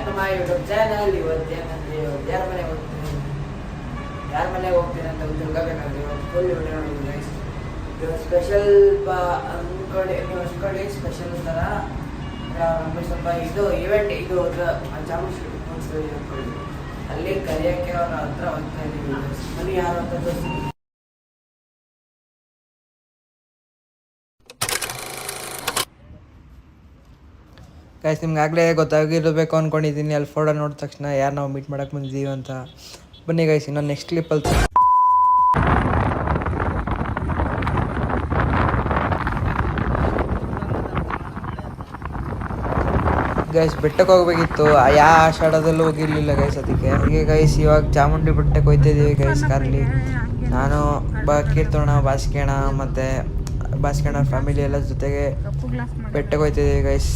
To my YouTube channel. ಇವತ್ತೇನಂದ್ರೆ ಯಾರ ಮನೆಗೆ ಹೋಗ್ತೀನಿ ಅಂತ ಗೊತ್ತಿರಬೇಕಾದ್ರೆ ಇವತ್ತು ಫುಲ್ ವಿಡಿಯೋ ನೋಡೋದು ಗೈಸ್. ಇವತ್ತು ಸ್ಪೆಷಲ್ ಅನ್ಕೊಳ್ಳಿ ಸ್ಪೆಷಲ್ ಥರ ನಮಗೆ ಸ್ವಲ್ಪ ಇದು ಇವೆಂಟ್ ಇದು ಚಾಮುಂಡೇಶ್ವರಿ ಅನ್ಕೊಳ್ಳಿ ಅಲ್ಲಿ ಕರೆಯೋಕ್ಕೆ ಅವ್ರ ಹತ್ರ ಹೋಗ್ತಾ ಇದ್ದೀವಿ. ಮನೆ ಯಾರು ಅಂತ ತೋರಿಸ್ತೀನಿ. ಗೈಸ್ ನಿಮ್ಗೆ ಆಗಲೇ ಗೊತ್ತಾಗಿರಬೇಕು ಅಂದ್ಕೊಂಡಿದ್ದೀನಿ. ಅಲ್ಲಿ ಫೋಟೋ ನೋಡಿದ ತಕ್ಷಣ ಯಾರು ನಾವು ಮೀಟ್ ಮಾಡೋಕ್ಕೆ ಬಂದಿದ್ದೀವಿ ಅಂತ. ಬನ್ನಿ ಗೈಸ್ ಇನ್ನೊಂದು ನೆಕ್ಸ್ಟ್ ಕ್ಲಿಪ್ಪಲ್ಲಿ ಗೈಸ್ ಬೆಟ್ಟಕ್ಕೆ ಹೋಗ್ಬೇಕಿತ್ತು. ಯಾವ ಆಷಾಢದಲ್ಲೂ ಹೋಗಿರಲಿಲ್ಲ ಗೈಸ್, ಅದಕ್ಕೆ ಹಾಗೆ ಗೈಸ್ ಇವಾಗ ಚಾಮುಂಡಿ ಬೆಟ್ಟಕ್ಕೆ ಹೋಗ್ತಾಯಿದ್ದೀವಿ ಗೈಸ್ ಕಾರಲ್ಲಿ. ನಾನು ಕೀರ್ತೋಣ ಬಾಸ್ಕೇಣ ಮತ್ತು ಬಾಸ್ಕೇಣ ಫ್ಯಾಮಿಲಿ ಎಲ್ಲ ಜೊತೆಗೆ ಬೆಟ್ಟಕ್ಕೆ ಹೋಗ್ತಾಯಿದ್ದೀವಿ ಗೈಸ್.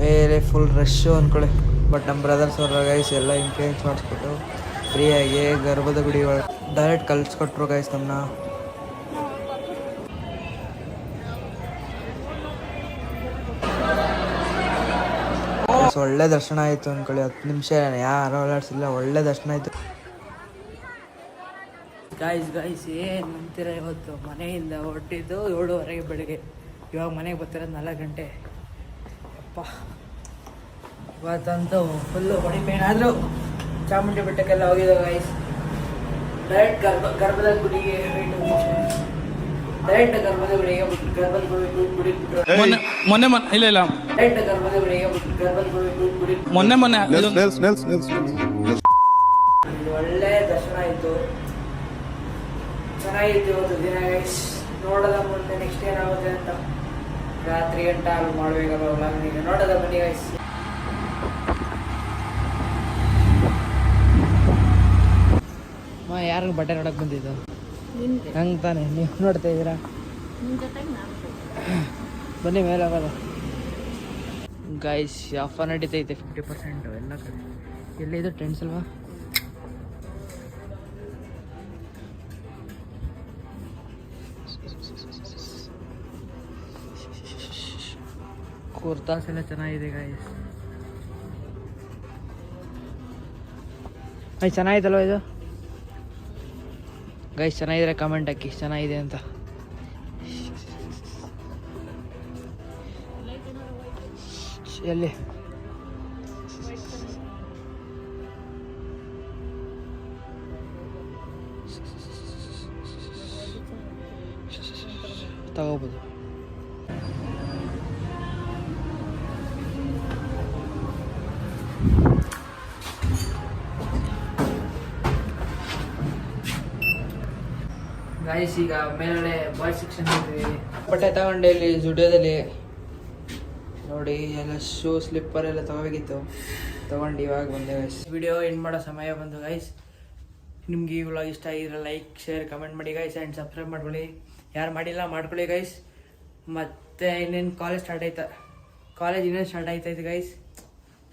ಮೇಲೆ ಫುಲ್ ರಶ್ಶು ಅಂದ್ಕೊಳ್ಳಿ. ಬಟ್ ನಮ್ಮ ಬ್ರದರ್ಸ್ ಅವ್ರ ಗೈಸ್ ಎಲ್ಲ ಇನ್ಫ್ಲೂಯೆನ್ಸ್ ಮಾಡಿಸ್ಬಿಟ್ಟು ಫ್ರೀಯಾಗಿ ಗರ್ಭದ ಗುಡಿ ಡೈರೆಕ್ಟ್ ಕಲಿಸ್ಕೊಟ್ರು ಗೈಸ್ ನಮ್ಮನ್ನ. ಒಳ್ಳೆ ದರ್ಶನ ಆಯಿತು ಅಂದ್ಕೊಳ್ಳಿ. 10 ನಿಮಿಷ ಯಾರು ಓಡಾಡ್ಸಿಲ್ಲ, ಒಳ್ಳೆ ದರ್ಶನ ಆಯಿತು ಗೈಸ್. ಏನು ನಂಬ್ತೀರ, ಇವತ್ತು ಮನೆಯಿಂದ ಹೊರಟಿದ್ದು 7:30 ಬೆಳಗ್ಗೆ. ಇವಾಗ ಮನೆಗೆ ಬರ್ತಿರೋದು 4 ಗಂಟೆ. ಅಪ್ಪ ಇವತ್ತಂತೂ ಫುಲ್ಲು ಬಾಡಿ ಪೇನ್. ಆದರೂ ಚಾಮುಂಡಿ ಬೆಟ್ಟಕ್ಕೆಲ್ಲ ಹೋಗಿದ್ದೆ ಗೈಸ್. ಡೈರೆಕ್ಟ್ ಗರ್ಭದ ಗುಡಿಗೆ ಡೈರೆಕ್ಟ್ ಗರ್ಭದ ಗುಡಿಗೆ ಗುಡಿ ಬಿಟ್ಟರು. ಮೊನ್ನೆ ಇಲ್ಲ ಡೈರೆಕ್ಟ್ ಗರ್ಭದ ಗುಡಿಗೆ ಗರ್ಭದ ಗುಡಿ ಮೊನ್ನೆ ಒಳ್ಳೆ ದರ್ಶನ ಆಯಿತು, ಚೆನ್ನಾಗಿತ್ತು ಇವತ್ತು ದಿನ ಗೈಸ್. ನೋಡೋದ ಮುಂದೆ ನೆಕ್ಸ್ಟ್ ಏನಾಗುತ್ತೆ ಅಂತ ರಾತ್ರಿ ಗಂಟೆ ಅಲ್ಲಿ ಮಾಡಬೇಕಲ್ಲ ವ್ಲಾಗ್. ನೋಡೋದ ಬನ್ನಿ ಗೈಸ್. ಯಾರು ಬಟ್ಟೆ ನೋಡಕ್ ಬಂದಿದ್ದು? ಹಂಗೆ ತಾನೆ ನೀವು ನೋಡ್ತಾ ಇದ್ದೀರಾ. ಬನ್ನಿ ಮೇಲೆ ಹೋಗೋದು ಗೈಸ್. ಆಫರ್ ನಡೀತೈತೆ 50% ಎಲ್ಲ ಕಡೆ. ಎಲ್ಲಿದು ಟ್ರೆಂಡ್ಸ್ ಅಲ್ವಾ? ಕುರ್ತಾಸ್ ಎಲ್ಲ ಚೆನ್ನಾಗಿದೆ ಗೈಸ್. ಚೆನ್ನಾಗಿತ್ತಲ್ವ ಇದು ಗೈಸ್? ಚೆನ್ನಾಗಿದ್ರೆ ಕಮೆಂಟ್ ಹಾಕಿ ಚೆನ್ನಾಗಿದೆ ಅಂತ. ಎಲ್ಲಿ ತಗೋಬೋದು. ಗೈಸ್ ಈಗ ಮೇಲ್ಗಡೆ ಬಾಯ್ಸ್ ಸೆಕ್ಷನ್ ಇದ್ದೀವಿ. ಬಟ್ಟೆ ತಗೊಂಡೆ ಇಲ್ಲಿ ಜುಡಿಯೋದಲ್ಲಿ ನೋಡಿ. ಎಲ್ಲ ಶೂ ಸ್ಲಿಪ್ಪರ್ ಎಲ್ಲ ತಗೋಬೇಕಿತ್ತು, ತಗೊಂಡು ಇವಾಗ ಬಂದೆ ಗೈಸ್. ವಿಡಿಯೋ ಎಂಡ್ ಮಾಡೋ ಸಮಯ ಬಂದು ಗೈಸ್. ನಿಮ್ಗೆ ಈ ವ್ಲಾಗ್ ಇಷ್ಟ ಆಗಿದ್ರೆ ಲೈಕ್ ಶೇರ್ ಕಮೆಂಟ್ ಮಾಡಿ ಗೈಸ್. ಆ್ಯಂಡ್ ಸಬ್ಸ್ಕ್ರೈಬ್ ಮಾಡ್ಕೊಳ್ಳಿ, ಯಾರು ಮಾಡಿಲ್ಲ ಮಾಡ್ಕೊಳ್ಳಿ ಗೈಸ್. ಮತ್ತು ಇನ್ನೇನು ಕಾಲೇಜ್ ಇನ್ನೇನು ಸ್ಟಾರ್ಟ್ ಆಯ್ತೈತೆ ಗೈಸ್.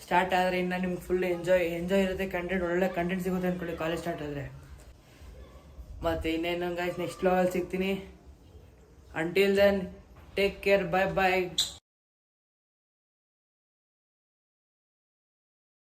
ಸ್ಟಾರ್ಟ್ ಆದರೆ ಇನ್ನು ನಿಮ್ಗೆ ಫುಲ್ ಎಂಜಾಯ್ ಇರುತ್ತೆ. ಒಳ್ಳೆ ಕಂಟೆಂಟ್ ಸಿಗುತ್ತೆ ಅಂದ್ಕೊಳ್ಳಿ ಕಾಲೇಜ್ ಸ್ಟಾರ್ಟ್ ಆದರೆ. ಮತ್ತು ಇನ್ನೇನು ಗೈಸ್ ನೆಕ್ಸ್ಟ್ ವ್ಲಾಗಲ್ಲಿ ಸಿಗ್ತೀನಿ. ಅಂಟಿಲ್ ದೆನ್ ಟೇಕ್ ಕೇರ್, ಬಾಯ್ ಬಾಯ್.